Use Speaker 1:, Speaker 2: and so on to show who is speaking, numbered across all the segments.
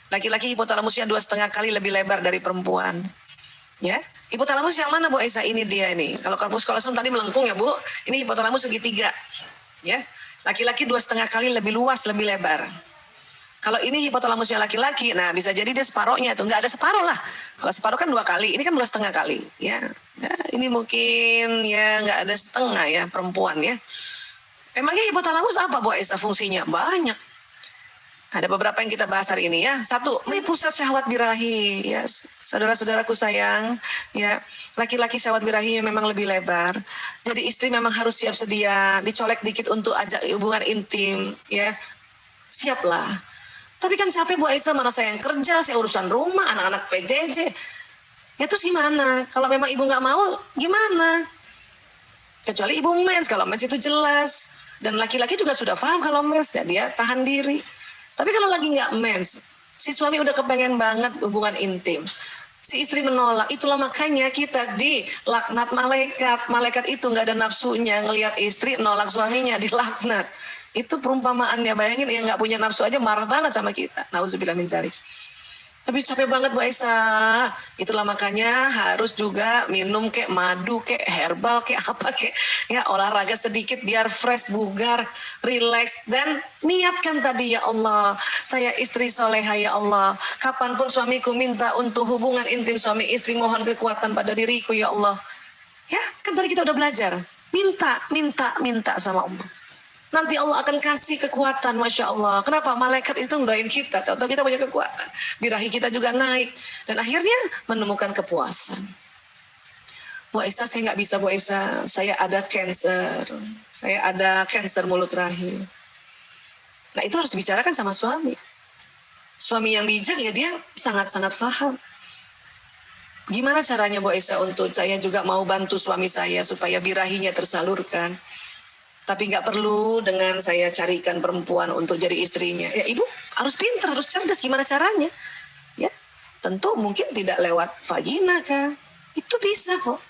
Speaker 1: Laki-laki hipotalamusnya 2,5 kali lebih lebar dari perempuan. Ya, hipotalamus yang mana Bu Esa? Ini dia ini. Kalau corpus callosum tadi melengkung ya Bu, ini hipotalamus segitiga. Ya, laki-laki 2,5 kali lebih luas, lebih lebar. Kalau ini hipotalamusnya laki-laki, nah bisa jadi dia separohnya itu, nggak ada separoh lah. Kalau separoh kan 2 kali, ini kan 2,5 kali. Ya, ini mungkin ya nggak ada setengah ya perempuan ya. Emangnya hipotalamus apa Bu Esa fungsinya? Banyak. Ada beberapa yang kita bahas hari ini ya. 1, ini pusat syahwat birahi ya, saudara-saudaraku sayang ya. Laki-laki syahwat birahinya memang lebih lebar. Jadi istri memang harus siap sedia, dicolek dikit untuk ajak hubungan intim ya. Siaplah. Tapi kan capek Bu Aisyah, mana saya yang kerja, saya urusan rumah, anak-anak PJJ. Ya terus gimana? Kalau memang ibu nggak mau, gimana? Kecuali ibu mens, kalau mens itu jelas. Dan laki-laki juga sudah paham kalau mens, ya dia tahan diri. Tapi kalau lagi nggak mens, si suami udah kepengen banget hubungan intim. Si istri menolak, itulah makanya kita dilaknat malaikat. Malaikat itu nggak ada nafsunya, ngelihat istri nolak suaminya, dilaknat. Itu perumpamaannya, bayangin yang nggak punya nafsu aja marah banget sama kita. Nauzubillah min dzalik. Tapi capek banget Bu Aisyah. Itulah makanya harus juga minum kayak madu, kayak herbal, kayak apa, kayak ya olahraga sedikit biar fresh, bugar, relax. Dan niatkan tadi, ya Allah, saya istri soleha ya Allah. Kapanpun suamiku minta untuk hubungan intim suami istri, mohon kekuatan pada diriku ya Allah. Ya, kan tadi kita udah belajar. Minta sama Allah. Nanti Allah akan kasih kekuatan, Masya Allah. Kenapa? Malaikat itu ngedoain kita. Tahu-tahu kita punya kekuatan. Birahi kita juga naik. Dan akhirnya menemukan kepuasan. Bu Aisyah, saya nggak bisa Bu Aisyah. Saya ada cancer. Saya ada cancer mulut rahim. Nah itu harus dibicarakan sama suami. Suami yang bijak ya dia sangat-sangat paham. Gimana caranya Bu Aisyah untuk saya juga mau bantu suami saya supaya birahinya tersalurkan. Tapi nggak perlu dengan saya carikan perempuan untuk jadi istrinya. Ya ibu harus pintar, harus cerdas. Gimana caranya? Ya, tentu mungkin tidak lewat vagina kan. Itu bisa kok.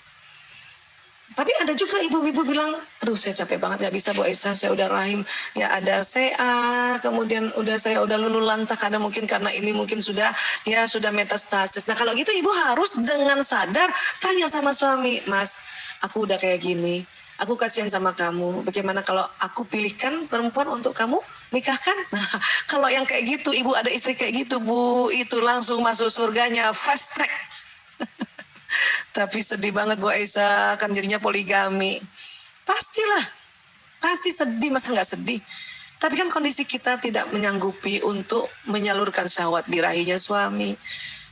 Speaker 1: Tapi ada juga ibu-ibu bilang, aduh saya capek banget, nggak bisa Bu Aisyah, saya udah rahim, ya ada CA, kemudian saya udah lulu lantak, ada mungkin karena ini mungkin sudah metastasis. Nah kalau gitu ibu harus dengan sadar tanya sama suami, Mas, aku udah kayak gini. Aku kasihan sama kamu. Bagaimana kalau aku pilihkan perempuan untuk kamu nikahkan? Nah, kalau yang kayak gitu, ibu ada istri kayak gitu, Bu, itu langsung masuk surganya, fast track. Tapi sedih banget Bu Aisyah, kan jadinya poligami. Pastilah, pasti sedih, masa nggak sedih? Tapi kan kondisi kita tidak menyanggupi untuk menyalurkan syahwat birahinya suami.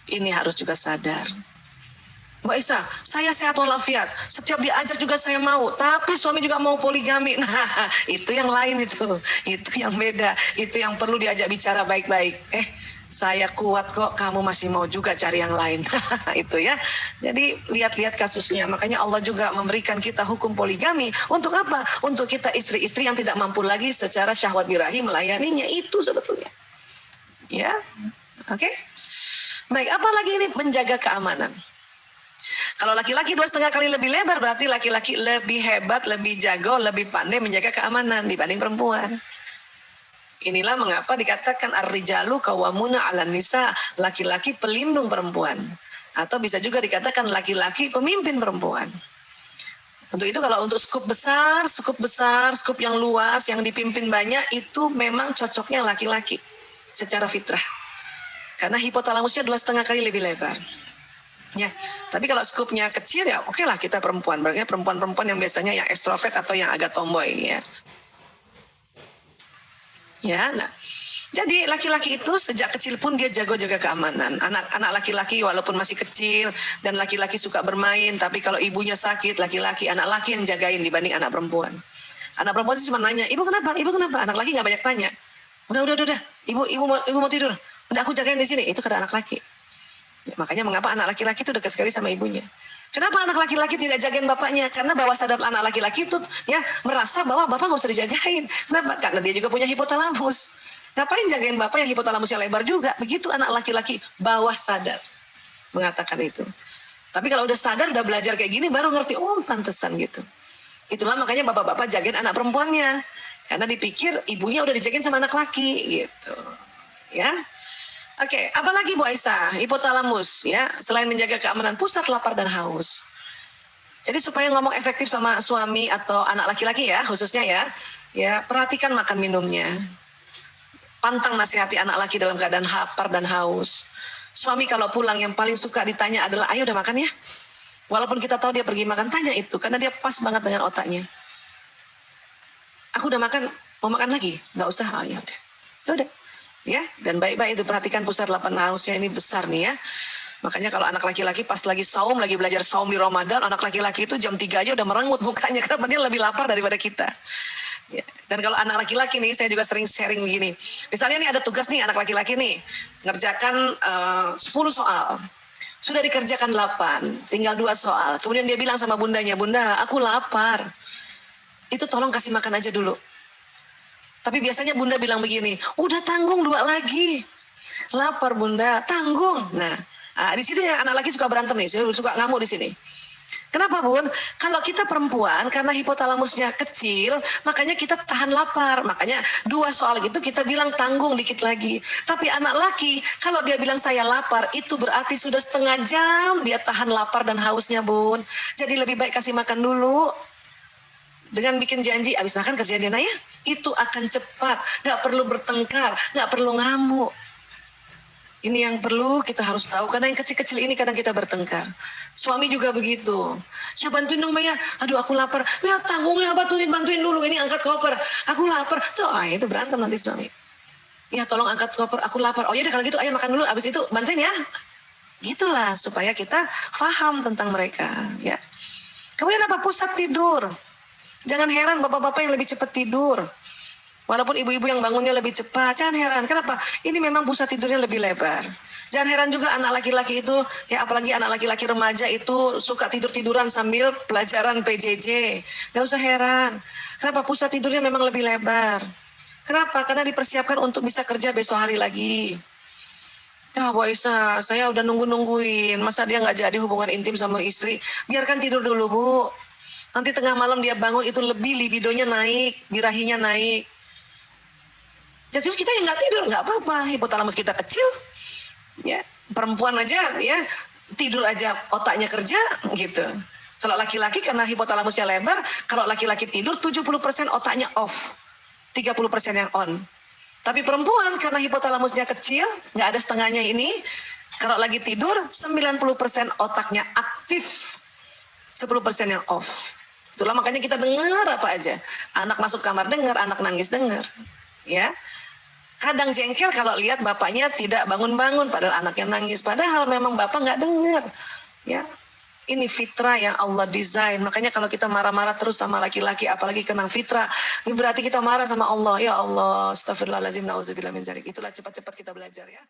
Speaker 1: Ini harus juga sadar. Mbak Isa, saya sehat walafiat. Setiap diajak juga saya mau. Tapi suami juga mau poligami. Nah, itu yang lain itu. Itu yang beda. Itu yang perlu diajak bicara baik-baik. Saya kuat kok, kamu masih mau juga cari yang lain. Itu ya. Jadi lihat-lihat kasusnya. Makanya Allah juga memberikan kita hukum poligami. Untuk apa? Untuk kita istri-istri yang tidak mampu lagi secara syahwat birahi melayaninya. Itu sebetulnya. Ya. Oke. Baik, apalagi ini menjaga keamanan. Kalau laki-laki 2,5 kali lebih lebar, berarti laki-laki lebih hebat, lebih jago, lebih pandai menjaga keamanan dibanding perempuan. Inilah mengapa dikatakan ar-rijalu qawwamuna 'alan nisa, laki-laki pelindung perempuan. Atau bisa juga dikatakan laki-laki pemimpin perempuan. Untuk itu kalau untuk skup besar, skup yang luas, yang dipimpin banyak, itu memang cocoknya laki-laki secara fitrah. Karena hipotalamusnya 2,5 kali lebih lebar. Ya, tapi kalau skupnya kecil ya oke lah kita perempuan. Berarti perempuan-perempuan yang biasanya yang ekstrovert atau yang agak tomboy ya. Ya, nah. Jadi laki-laki itu sejak kecil pun dia jago jaga keamanan. Anak laki-laki walaupun masih kecil dan laki-laki suka bermain, tapi kalau ibunya sakit, anak laki yang jagain dibanding anak perempuan. Anak perempuan itu cuma nanya, "Ibu kenapa? Ibu kenapa?" Anak laki enggak banyak tanya. Udah. Ibu mau tidur. Udah aku jagain di sini. Itu kata anak laki. Ya, makanya mengapa anak laki-laki itu dekat sekali sama ibunya. Kenapa anak laki-laki tidak jagain bapaknya? Karena bawah sadar anak laki-laki itu ya merasa bahwa bapak nggak usah dijagain. Kenapa? Karena dia juga punya hipotalamus. Ngapain jagain bapak yang hipotalamusnya lebar juga? Begitu anak laki-laki bawah sadar mengatakan itu. Tapi kalau udah sadar, udah belajar kayak gini, baru ngerti, oh pantesan gitu. Itulah makanya bapak-bapak jagain anak perempuannya. Karena dipikir ibunya udah dijagain sama anak laki gitu. Ya. Oke, apalagi Bu Aisyah? Hipotalamus ya, selain menjaga keamanan pusat lapar dan haus. Jadi supaya ngomong efektif sama suami atau anak laki-laki ya, khususnya ya perhatikan makan minumnya. Pantang nasihati anak laki dalam keadaan lapar dan haus. Suami kalau pulang yang paling suka ditanya adalah, ayo udah makan ya? Walaupun kita tahu dia pergi makan, tanya itu, karena dia pas banget dengan otaknya. Aku udah makan, mau makan lagi? Nggak usah, oh, ya udah. Ya, dan baik-baik itu perhatikan pusat lapar hausnya ini besar nih ya. Makanya kalau anak laki-laki pas lagi saum, lagi belajar saum di Ramadan, anak laki-laki itu jam 3 aja udah merengut mukanya karena dia lebih lapar daripada kita. Ya. Dan kalau anak laki-laki nih, saya juga sering sharing begini. Misalnya nih ada tugas nih anak laki-laki nih, ngerjakan 10 soal. Sudah dikerjakan 8, tinggal 2 soal. Kemudian dia bilang sama bundanya, Bunda, aku lapar. Itu tolong kasih makan aja dulu. Tapi biasanya bunda bilang begini, udah tanggung 2 lagi. Lapar bunda, tanggung. Nah, di sini anak laki suka berantem nih, saya suka ngamuk di sini. Kenapa bun? Kalau kita perempuan, karena hipotalamusnya kecil, makanya kita tahan lapar. Makanya 2 soal gitu kita bilang tanggung dikit lagi. Tapi anak laki, kalau dia bilang saya lapar, itu berarti sudah setengah jam dia tahan lapar dan hausnya bun. Jadi lebih baik kasih makan dulu. Dengan bikin janji, abis makan kerjain dia ya, itu akan cepat, gak perlu bertengkar, gak perlu ngamuk. Ini yang perlu kita harus tahu, karena yang kecil-kecil ini kadang kita bertengkar. Suami juga begitu. Ya bantuin dong Maya, aduh aku lapar. Ya tanggung ya, bantuin dulu, ini angkat koper. Aku lapar, tuh itu berantem nanti suami. Ya tolong angkat koper, aku lapar. Oh ya kalau gitu ayo makan dulu, abis itu bantuin ya. Gitulah, supaya kita paham tentang mereka. Ya. Kemudian apa? Pusat tidur. Jangan heran bapak-bapak yang lebih cepat tidur. Walaupun ibu-ibu yang bangunnya lebih cepat, jangan heran. Kenapa? Ini memang pusat tidurnya lebih lebar. Jangan heran juga anak laki-laki itu, ya apalagi anak laki-laki remaja itu suka tidur-tiduran sambil pelajaran PJJ. Gak usah heran. Kenapa? Pusat tidurnya memang lebih lebar. Kenapa? Karena dipersiapkan untuk bisa kerja besok hari lagi. Ya Bu Aisyah, saya udah nungguin. Masa dia nggak jadi hubungan intim sama istri? Biarkan tidur dulu Bu. Nanti tengah malam dia bangun itu lebih libidonya naik, birahinya naik. Jadi kita yang nggak tidur nggak apa-apa, hipotalamus kita kecil, ya perempuan aja ya tidur aja otaknya kerja gitu. Kalau laki-laki karena hipotalamusnya lebar, kalau laki-laki tidur 70% otaknya off, 30% yang on. Tapi perempuan karena hipotalamusnya kecil, nggak ada setengahnya ini, kalau lagi tidur 90% otaknya aktif, 10% yang off. Itulah makanya kita dengar apa aja. Anak masuk kamar dengar, anak nangis dengar. Ya. Kadang jengkel kalau lihat bapaknya tidak bangun-bangun padahal anaknya nangis. Padahal memang bapak nggak dengar. Ya. Ini fitrah yang Allah desain. Makanya kalau kita marah-marah terus sama laki-laki, apalagi kena fitrah, ini berarti kita marah sama Allah. Ya Allah, astagfirullahaladzim, na'udzubillah min dzalik. Itulah cepat-cepat kita belajar ya.